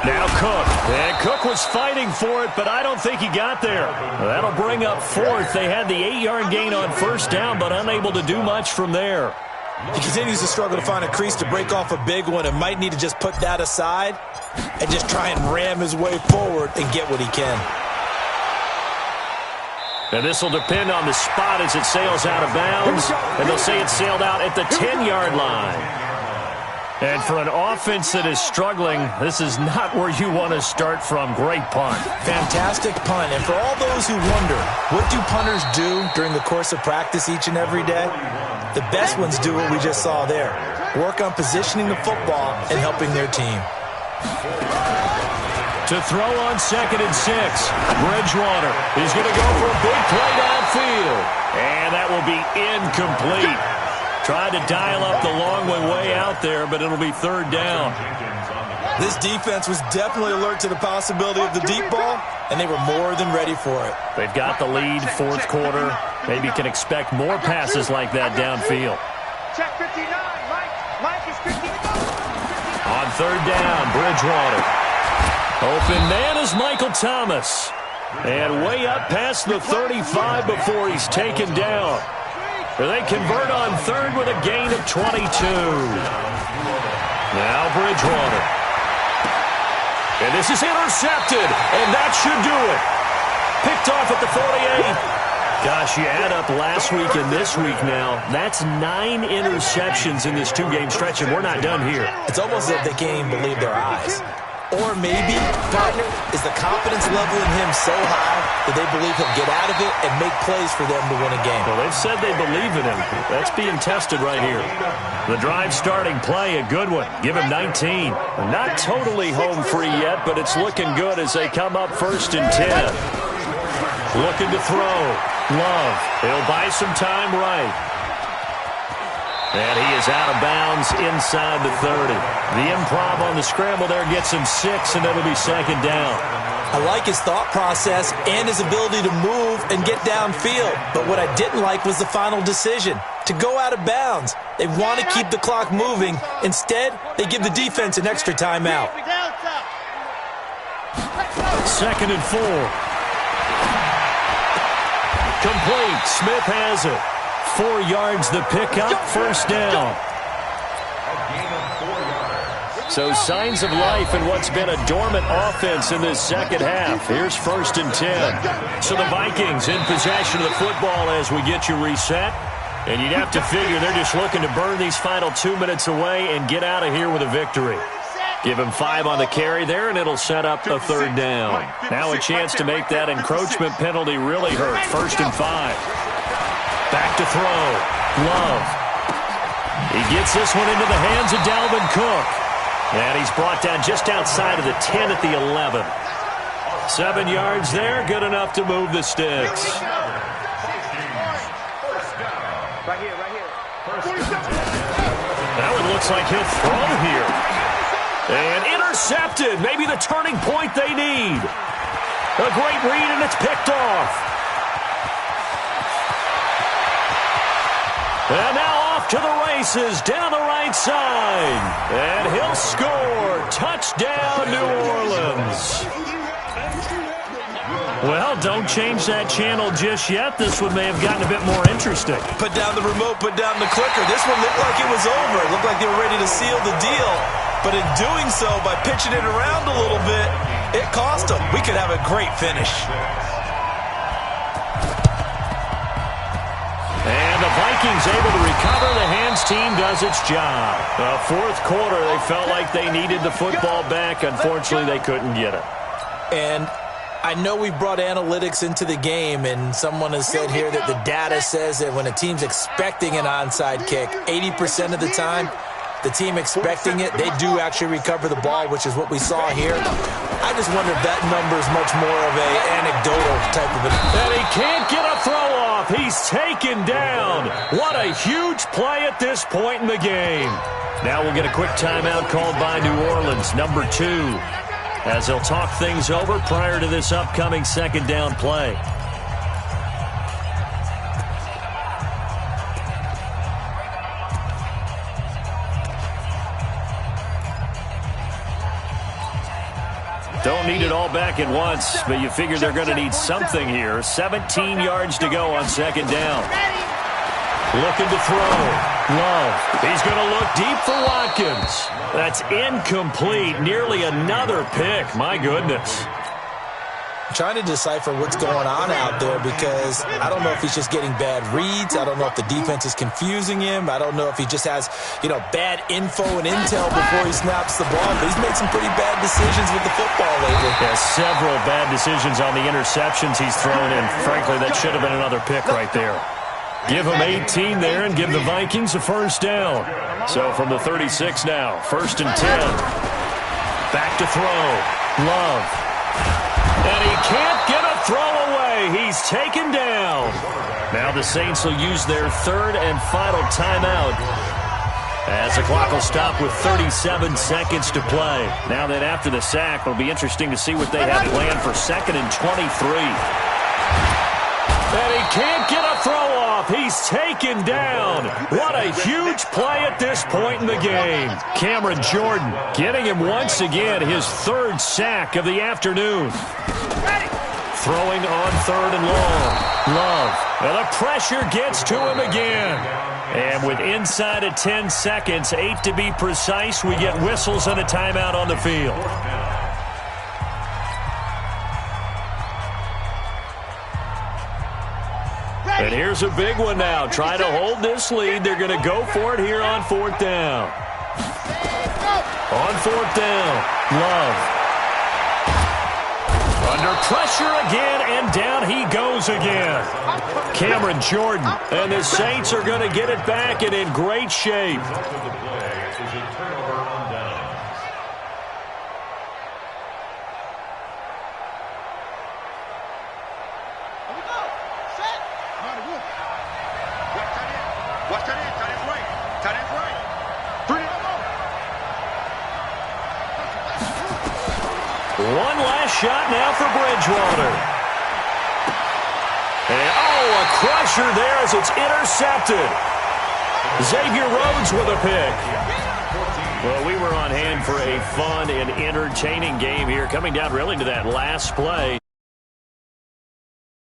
Now Cook. And Cook was fighting for it, but I don't think he got there. That'll bring up 4th. They had the 8-yard gain on first down, but unable to do much from there. He continues to struggle to find a crease to break off a big one and might need to just put that aside and just try and ram his way forward and get what he can. And this will depend on the spot as it sails out of bounds. And they'll say it sailed out at the 10-yard line. And for an offense that is struggling, this is not where you want to start from. Great punt. Fantastic punt. And for all those who wonder, what do punters do during the course of practice each and every day? The best ones do what we just saw there. Work on positioning the football and helping their team. To throw on 2nd and 6. Bridgewater is going to go for a big play downfield. And that will be incomplete. Tried to dial up the long way out there, but it'll be 3rd down. This defense was definitely alert to the possibility of the deep ball, and they were more than ready for it. They've got the lead, 4th quarter. Maybe can expect more passes like that downfield. Check 59, Mike is 59. On 3rd down, Bridgewater. Open man is Michael Thomas. And way up past the 35 before he's taken down. They convert on 3rd with a gain of 22. Now Bridgewater. And this is intercepted. And that should do it. Picked off at the 48. Gosh, you add up last week and this week now. That's 9 interceptions in this 2-game stretch, and we're not done here. It's almost as if they can't even believe their eyes. Or maybe, partner, is the confidence level in him so high that they believe he'll get out of it and make plays for them to win a game. Well, they've said they believe in him. That's being tested right here. The drive starting play, a good one. Give him 19. Not totally home free yet, but it's looking good as they come up 1st and 10. Looking to throw. Love. He'll buy some time right. And he is out of bounds inside the 30. The improv on the scramble there gets him 6, and it'll be 2nd down. I like his thought process and his ability to move and get downfield. But what I didn't like was the final decision, to go out of bounds. They want to keep the clock moving. Instead, they give the defense an extra timeout. 2nd and 4. Complete. Smith has it. 4 yards the pickup, 1st down. A gain of 4 yards. So signs of life in what's been a dormant offense in this second half. Here's 1st and 10. So the Vikings in possession of the football as we get you reset. And you'd have to figure they're just looking to burn these final 2 minutes away and get out of here with a victory. Give him 5 on the carry there, and it'll set up a 3rd down. Now a chance to make that encroachment penalty really hurt. 1st and 5. Back to throw. Love. He gets this one into the hands of Dalvin Cook. And he's brought down just outside of the 10 at the 11. 7 yards there, good enough to move the sticks. Right here. Now it looks like he'll throw here. And intercepted. Maybe the turning point they need. A great read, and it's picked off. And now off to the races down the right side. And he'll score. Touchdown, New Orleans. Well, don't change that channel just yet. This one may have gotten a bit more interesting. Put down the remote, put down the clicker. This one looked like it was over. It looked like they were ready to seal the deal. But in doing so, by pitching it around a little bit, it cost them. We could have a great finish. And the Vikings able to recover. The hands team does its job. The 4th quarter, they felt like they needed the football back. Unfortunately, they couldn't get it. And I know we brought analytics into the game, and someone has said here that the data says that when a team's expecting an onside kick, 80% of the time, the team expecting it, they do actually recover the ball, which is what we saw here. I just wonder if that number is much more of an anecdotal type of an... And he can't get a throw off. He's taken down. What a huge play at this point in the game. Now we'll get a quick timeout called by New Orleans, number 2, as they'll talk things over prior to this upcoming 2nd down play. Don't need it all back at once, but you figure they're going to need something here. 17 yards to go on 2nd down. Looking to throw. Love. He's going to look deep for Watkins. That's incomplete. Nearly another pick. My goodness. Trying to decipher what's going on out there because I don't know if he's just getting bad reads. I don't know if the defense is confusing him. I don't know if he just has, bad info and intel before he snaps the ball. But he's made some pretty bad decisions with the football lately. Yeah, several bad decisions on the interceptions he's thrown in. Frankly, that should have been another pick right there. Give him 18 there and give the Vikings a 1st down. So from the 36 now, 1st and 10. Back to throw. Love. And he can't get a throw away. He's taken down. Now the Saints will use their 3rd and final timeout as the clock will stop with 37 seconds to play. Now then after the sack, it'll be interesting to see what they have planned for 2nd and 23. And he can't get a throw off. He's taken down. What a huge play at this point in the game. Cameron Jordan getting him once again his 3rd sack of the afternoon. Throwing on 3rd and long. Love. And the pressure gets to him again. And with inside of 10 seconds, 8 to be precise, we get whistles and a timeout on the field. And here's a big one now. Trying to hold this lead. They're going to go for it here on 4th down. On 4th down, Love. Under pressure again, and down he goes again. Cameron Jordan, and the Saints are going to get it back and in great shape. One last shot now for Bridgewater. And, a crusher there as it's intercepted. Xavier Rhodes with a pick. Well, we were on hand for a fun and entertaining game here, coming down really to that last play.